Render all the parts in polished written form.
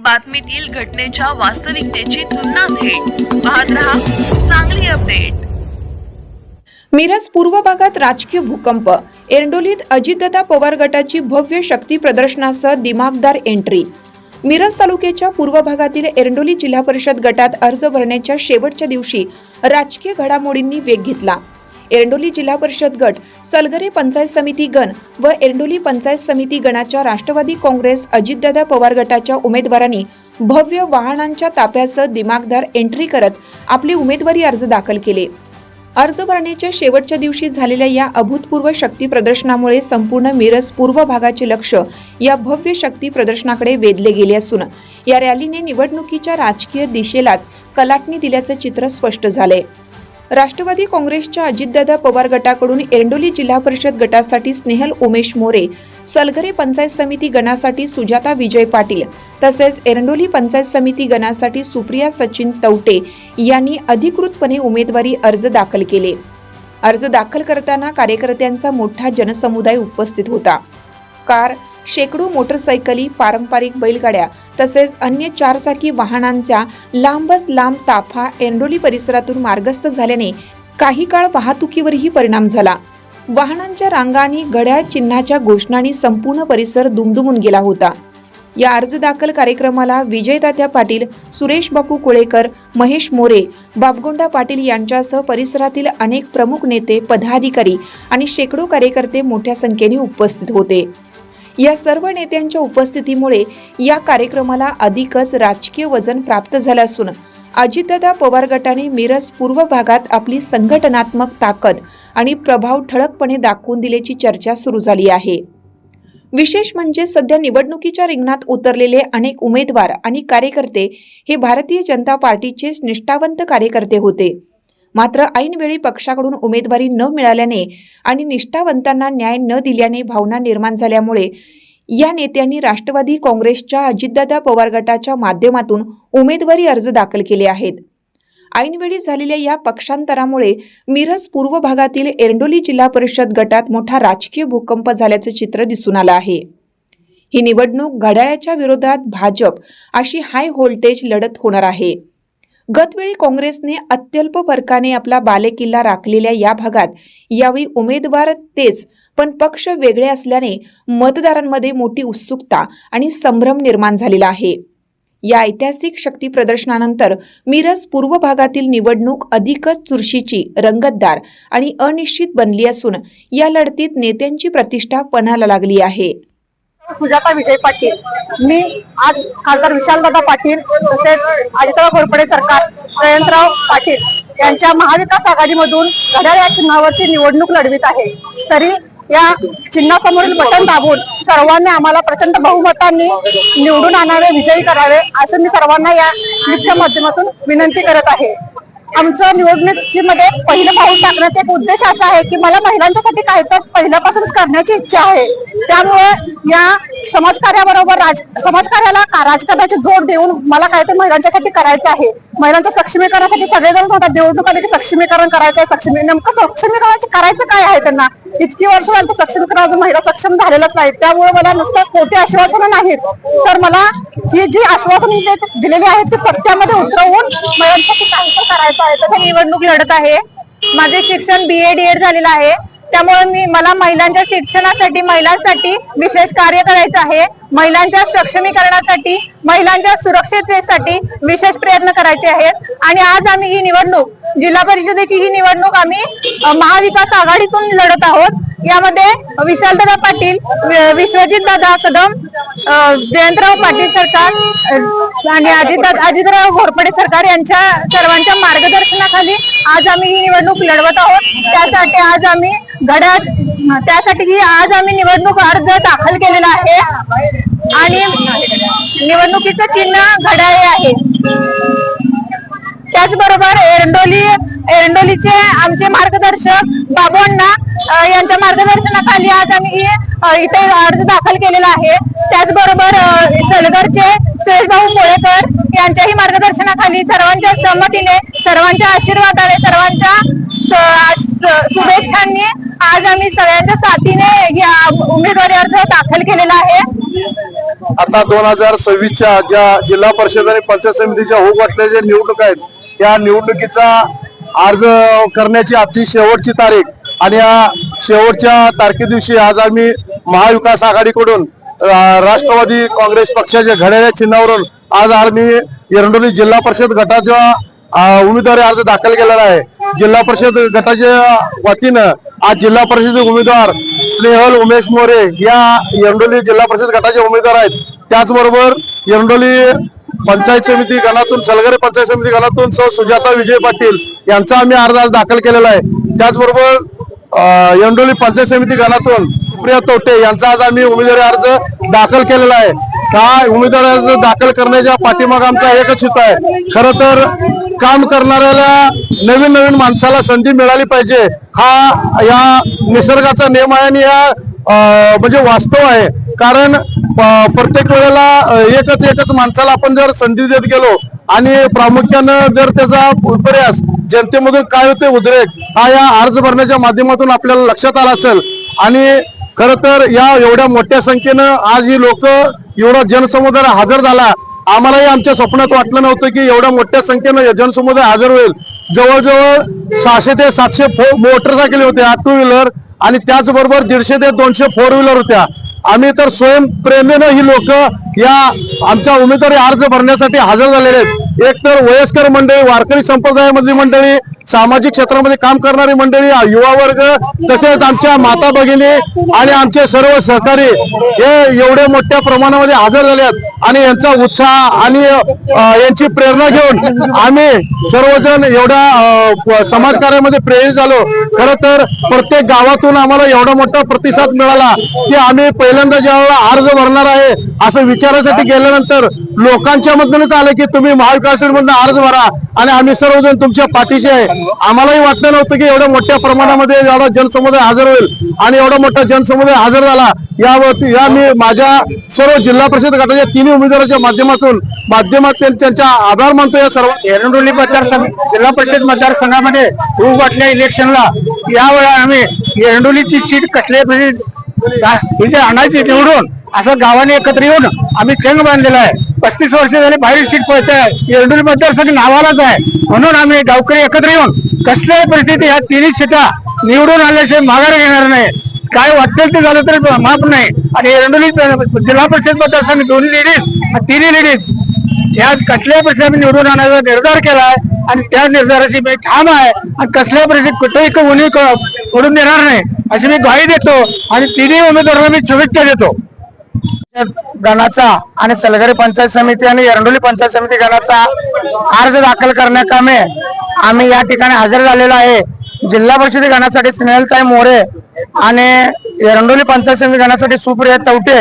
बातमीतील घटनेच्या वास्तविकतेची तुलना थेट पाहत रहा चांगली अपडेट। मिरज पूर्व भागात राजकीय भूकंप। एरंडोलीत अजितदादा पवार गटाची भव्य शक्ती प्रदर्शनासह दिमागदार एंट्री। मिरज तालुक्याच्या पूर्व भागातील एरंडोली जिल्हा परिषद गटात अर्ज भरण्याच्या शेवटच्या दिवशी राजकीय घडामोडींनी वेग घेतला। एरंडोली जिल्हा परिषद गट, सलगरे पंचायत समिती गण व एरंडोली पंचायत समिती गणाच्या राष्ट्रवादी काँग्रेस अजितदादा पवार गटाच्या उमेदवारांनी भव्य वाहनांच्या ताफ्यासह दिमागदार एंट्री करत आपले उमेदवारी अर्ज दाखल केले। अर्ज भरण्याच्या शेवटच्या दिवशी झालेल्या या अभूतपूर्व शक्ती प्रदर्शनामुळे संपूर्ण मिरज पूर्व भागाचे लक्ष या भव्य शक्ती प्रदर्शनाकडे वेधले गेले असून या रॅलीने निवडणुकीच्या राजकीय दिशेलाच कलाटणी दिल्याचे चित्र स्पष्ट झाले। राष्ट्रवादी काँग्रेसच्या अजितदादा पवार गटाकडून एरंडोली जिल्हा परिषद गटासाठी स्नेहल उमेश मोरे, सलगरे पंचायत समिती गणासाठी सुजाता विजय पाटील तसेच एरंडोली पंचायत समिती गणासाठी सुप्रिया सचिन तवटे यांनी अधिकृतपणे उमेदवारी अर्ज दाखल केले। अर्ज दाखल करताना कार्यकर्त्यांचा मोठा जनसमुदाय उपस्थित होता। कार, शेकडो मोटरसायकली, पारंपरिक बैलगाड्या तसेच अन्य चारचाकी वाहनांच्या लांबच लांब ताफा एरंडोली परिसरातून मार्गस्थ झाल्याने काही काळ वाहतुकीवरही परिणाम झाला। वाहनांच्या रांगा आणि घड्याळ चिन्हाच्या घोषणांनी संपूर्ण परिसर दुमदुमून गेला होता। या अर्ज दाखल कार्यक्रमाला विजयतात्या पाटील, सुरेश बापू कोळेकर, महेश मोरे, बापगोंडा पाटील यांच्यासह परिसरातील अनेक प्रमुख नेते, पदाधिकारी आणि शेकडो कार्यकर्ते मोठ्या संख्येने उपस्थित होते। या सर्व नेत्यांच्या उपस्थितीमुळे या कार्यक्रमाला अधिकच राजकीय वजन प्राप्त झाले असून अजितदादा पवार गटाने मिरज पूर्व भागात आपली संघटनात्मक ताकद आणि प्रभाव ठळकपणे दाखवून दिल्याची चर्चा सुरू झाली आहे। विशेष म्हणजे सध्या निवडणुकीच्या रिंगणात उतरलेले अनेक उमेदवार आणि कार्यकर्ते हे भारतीय जनता पार्टीचे निष्ठावंत कार्यकर्ते होते। मात्र ऐनवेळी पक्षाकडून उमेदवारी न मिळाल्याने आणि निष्ठावंतांना न्याय न दिल्याने भावना निर्माण झाल्यामुळे या नेत्यांनी राष्ट्रवादी काँग्रेसच्या अजितदादा पवार गटाच्या माध्यमातून उमेदवारी अर्ज दाखल केले आहेत। ऐनवेळी झालेल्या या पक्षांतरामुळे मिरज पूर्व भागातील एरंडोली जिल्हा परिषद गटात मोठा राजकीय भूकंप झाल्याचे चित्र दिसून आलं आहे। ही निवडणूक घड्याळाच्या विरोधात भाजप अशी हाय व्होल्टेज लढत होणार आहे। गतवेळी काँग्रेसने अत्यल्प फरकाने आपला बालेकिल्ला राखलेल्या या भागात यावेळी उमेदवार तेच पण पक्ष वेगळे असल्याने मतदारांमध्ये मोठी उत्सुकता आणि संभ्रम निर्माण झालेला आहे। या ऐतिहासिक शक्ती प्रदर्शनानंतर मिरज पूर्व भागातील निवडणूक अधिकच चुरशीची, रंगतदार आणि अनिश्चित बनली असून या लढतीत नेत्यांची प्रतिष्ठा पणाला लागली आहे। सुजाता विजय पाटील, मी आज खासदार विशालदादा पाटील तसेच अजितदादा घोरपडे सरकार जयंतराव पाटील यांच्या महाविकास आघाडीमधून घड्याळ या चिन्हावरती निवडणूक लढवित आहे। तरी या चिन्हासमोरील बटन दाबून सर्वांनी आम्हाला प्रचंड बहुमतांनी निवडून आणावे, विजयी करावे असं मी सर्वांना या क्लिपच्या माध्यमातून विनंती करत आहे। आमचं निवडणुकीमध्ये पहिलं पाऊल टाकण्याचा एक उद्देश असा आहे की मला महिलांच्यासाठी काही तर पहिल्यापासूनच करण्याची इच्छा आहे। त्यामुळे या समाजकार्याबरोबर समाजकार्याला राजकारणाची जोड देऊन मला काहीतरी महिलांच्यासाठी करायचं आहे। महिलांच्या सक्षमीकरणासाठी सगळेजण म्हणतात निवडणूक आली की सक्षमीकरण करायचं आहे। नेमकं सक्षमीकरणाचे करायचं काय आहे त्यांना? इतकी वर्ष झाली सक्षमीकरण अजून महिला सक्षम झालेलंच नाही। त्यामुळे मला नुसतं खोटी आश्वासनं नाहीत तर मला ही जी आश्वासन दिलेली आहेत ती सत्यामध्ये उतरवून महिलांसाठी काहीतरी करायचं आहे। तर निवडणूक लढत आहे। माझे शिक्षण BA DED झालेलं आहे। त्यामुळे मला महिलांच्या शिक्षणासाठी, महिलांसाठी विशेष कार्य करायचं आहे। महिलांच्या सक्षमीकरणासाठी, महिलांच्या सुरक्षिततेसाठी विशेष प्रयत्न करायचे आहेत। आणि आज आम्ही ही निवडणूक, जिल्हा परिषदेची ही निवडणूक आम्ही महाविकास आघाडीतून लढत आहोत। यामध्ये विशालदादा पाटील, विश्वजितदादा कदम, जयंतराव पाटील सरकार आणि अजितराव घोरपडे सरकार यांच्या सर्वांच्या मार्गदर्शनाखाली आज आम्ही ही निवडणूक लढवत आहोत। त्यासाठी आज आम्ही निवडणूक अर्ज दाखल केलेला आहे आणि निवडणुकीचं चिन्ह घड्याळ आहे। त्याचबरोबर एरंडोलीचे आमचे मार्गदर्शक बाबोंना यांच्या मार्गदर्शनाखाली आज आम्ही इथे अर्ज दाखल केलेला आहे। त्याचबरोबर सलगरचे सुरेश बापू कोळेकर यांच्याही मार्गदर्शनाखाली सर्वांच्या संमतीने, सर्वांच्या आशीर्वादाने, सर्वांच्या शुभेच्छांनी आज आम्ही सगळ्यांच्या साथीने या उमेदवारी अर्ज दाखल केलेला आहे। आता 2026च्या ज्या जिल्हा परिषद आणि पंचायत समितीच्या होऊ घातलेल्या निवडणूक आहेत या निवडणुकीचा अर्ज करण्याची आजची शेवटची तारीख आणि या शेवटच्या तारखे दिवशी आज आम्ही महाविकास आघाडीकडून राष्ट्रवादी काँग्रेस पक्षाच्या घड्याळ्या चिन्हावरून आज आम्ही एरंडोली जिल्हा परिषद गटाच्या उमेदवारी अर्ज दाखल केलेला आहे। जिल्हा परिषद गटाच्या वतीनं आज जिल्हा परिषद उमेदवार स्नेहल उमेश मोरे या एरंडोली जिल्हा परिषद गटाचे उमेदवार आहेत। त्याचबरोबर एरंडोली पंचायत समिती गणातून सलगरे पंचायत समिती गणातून सौ सुजाता विजय पाटील यांचा आम्ही अर्ज आज दाखल केलेला आहे। त्याचबरोबर एरंडोली पंचायत समिती गणातून सुप्रिया तोटे यांचा आज आम्ही उमेदवारी अर्ज दाखल केलेला आहे। हा उमेदवारी अर्ज दाखल करण्याच्या पाठीमाग आमचा एकच हेतू आहे, खरं तर काम करणाऱ्याला नवीन नवीन माणसाला संधी मिळाली पाहिजे हा या निसर्गाचा नियम आहे आणि या म्हणजे वास्तव आहे। कारण प्रत्येक वेळेला एकच माणसाला आपण जर संधी देत गेलो आणि प्रामुख्यानं जर त्याचा प्रयास जनतेमधून काय होते उद्रेक हा या अर्ज भरण्याच्या माध्यमातून आपल्याला लक्षात आला असेल। आणि खरं तर या एवढ्या मोठ्या संख्येनं आज ही लोक एवढा जनसमुदाय हजर झाला, आम्हालाही आमच्या स्वप्नात वाटलं नव्हतं की एवढ्या मोठ्या संख्येनं जनसमुदाय हजर होईल। जवळजवळ 600 ते 700 मोटरसायकली होत्या, 2 व्हीलर आणि त्याचबरोबर 150 ते 200 4 व्हीलर होत्या। आम्ही तर स्वयंप्रेरणेनं ही लोक या आमच्या उमेदवारी अर्ज भरण्यासाठी हजर झालेले आहेत। एक तर वयस्कर मंडळी, वारकरी संप्रदायामधली मंडळी, सामाजिक क्षेत्रामध्ये काम करणारी मंडळी, युवा वर्ग, तसेच आमच्या माता भगिनी आणि आमचे सर्व सहकारी हे एवढ्या मोठ्या प्रमाणामध्ये हजर झाले आहेत आणि यांचा उत्साह आणि यांची प्रेरणा घेऊन आम्ही सर्वजण एवढ्या समाजकार्यामध्ये प्रेरित झालो। खरं तर प्रत्येक गावातून आम्हाला एवढा मोठा प्रतिसाद मिळाला की आम्ही पहिल्यांदा ज्यावेळेला अर्ज भरणार आहे असं विचारासाठी गेल्यानंतर लोकांच्या मधूनच आलं की तुम्ही महाविकास मधून अर्ज भरा आणि आम्ही सर्वजण तुमच्या पाठीशी आहे। आम्हालाही वाटलं नव्हतं की एवढ्या मोठ्या प्रमाणामध्ये एवढा जनसमुदाय हजर होईल आणि एवढा मोठा जनसमुदाय हजर झाला। या मी माझ्या सर्व जिल्हा परिषद गटाच्या 3 उमेदवारांच्या माध्यमातून त्यांचा आभार मानतो। या सर्व एरंडोली जिल्हा परिषद मतदारसंघामध्ये होऊ घातल्या इलेक्शनला यावेळा आम्ही एरंडोलीची सीट कसल्या आणायची निवडून असं गावाने एकत्र येऊन आम्ही चंग बांधलेला आहे। 35 वर्ष झाले बाहेर सीट पळत आहे, एरंडोली मतदारसंघ नावालाच आहे म्हणून आम्ही गावकरी एकत्र येऊन कसल्याही परिस्थिती ह्या 3 सीटा निवडून आल्याशिवाय माघार घेणार नाही। काय वाटेल ते झालं तरी माफ नाही। आणि एरंडोली जिल्हा परिषद मतदारसंघ 2 लेडीज 3 लेडीज या कसल्या परिस्थिती आम्ही निवडून आणायचा निर्धार केलाय आणि त्या निर्धाराची मी ठाम आहे आणि कसल्या परिस्थितीत कुठेही कोणी पडून देणार नाही अशी मी ग्वाही देतो आणि 3 उमेदवारांना मी शुभेच्छा देतो। गणाचा आणि सलगरे पंचायत समिती आणि एरंडोली पंचायत समिती गणाचा अर्ज दाखल करण्याकामी आम्ही या ठिकाणी हजर झालेलो आहे। जिल्हा परिषद गणासाठी स्नेहलताई मोरे आणि एरंडोली पंचायत समिती गणासाठी सुप्रिया तवटे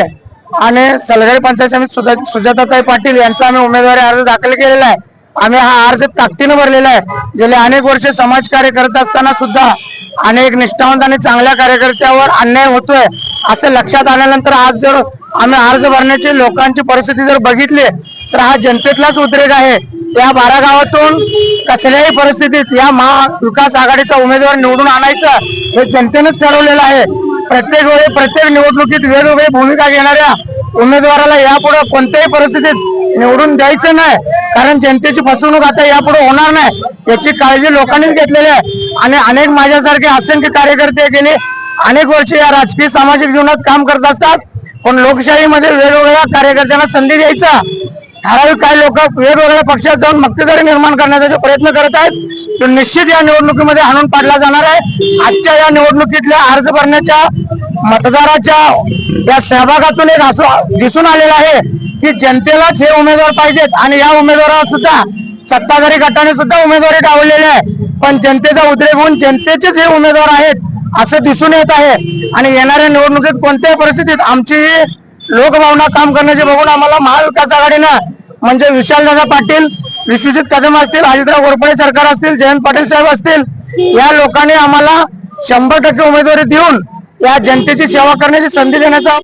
आणि सलगरे पंचायत समिती सुजाताताई पाटील यांचा आम्ही उमेदवारी अर्ज दाखल केलेला आहे। आम्ही हा अर्ज ताकदीने भरलेला आहे। गेले अनेक वर्ष समाजकार्य करत असताना सुद्धा अनेक निष्ठावंत आणि चांगल्या कार्यकर्त्यावर अन्याय होतोय असं लक्षात आल्यानंतर आज जर आम्ही अर्ज भरण्याची लोकांची परिस्थिती जर बघितली तर हा जनतेतलाच उद्रेक आहे। या 12 गावातून कसल्याही परिस्थितीत या महाविकास आघाडीचा उमेदवार निवडून आणायचा हे जनतेनेच ठरवलेलं आहे। प्रत्येक वेळी प्रत्येक निवडणुकीत वेगवेगळी भूमिका घेणाऱ्या उमेदवाराला यापुढे कोणत्याही परिस्थितीत निवडून द्यायचं नाही, कारण जनतेची फसवणूक आता यापुढे होणार नाही याची काळजी लोकांनीच घेतलेली आहे। आणि अनेक माझ्यासारखे असंख्य कार्यकर्ते गेले अनेक वर्ष या राजकीय सामाजिक जीवनात काम करत असतात, पण लोकशाहीमध्ये वेगवेगळ्या कार्यकर्त्यांना संधी द्यायचा ठराविक काही लोक वेगवेगळ्या पक्षात जाऊन मक्तेदारी निर्माण करण्याचा जो प्रयत्न करत आहेत तो निश्चित या निवडणुकीमध्ये हाणून पाडला जाणार आहे। आजच्या या निवडणुकीतल्या अर्ज भरण्याच्या मतदाराच्या या सहभागातून एक असं दिसून आलेलं आहे की जनतेलाच हे उमेदवार पाहिजेत आणि या उमेदवाराला सुद्धा सत्ताधारी गटाने सुद्धा उमेदवारी डावललेली आहे, पण जनतेचा उद्रेक होऊन जनतेचेच हे उमेदवार आहेत असं दिसून येत आहे। आणि येणाऱ्या निवडणुकीत कोणत्याही परिस्थितीत आमची लोकभावना काम करण्याचे बघून आम्हाला महाविकास आघाडीनं म्हणजे विशालदादा पाटील, विश्वजित कदम असतील, अजितराव घोरपडे सरकार असतील, जयंत पाटील साहेब असतील या लोकांनी आम्हाला 100% उमेदवारी देऊन या जनतेची सेवा करण्याची संधी देण्याचा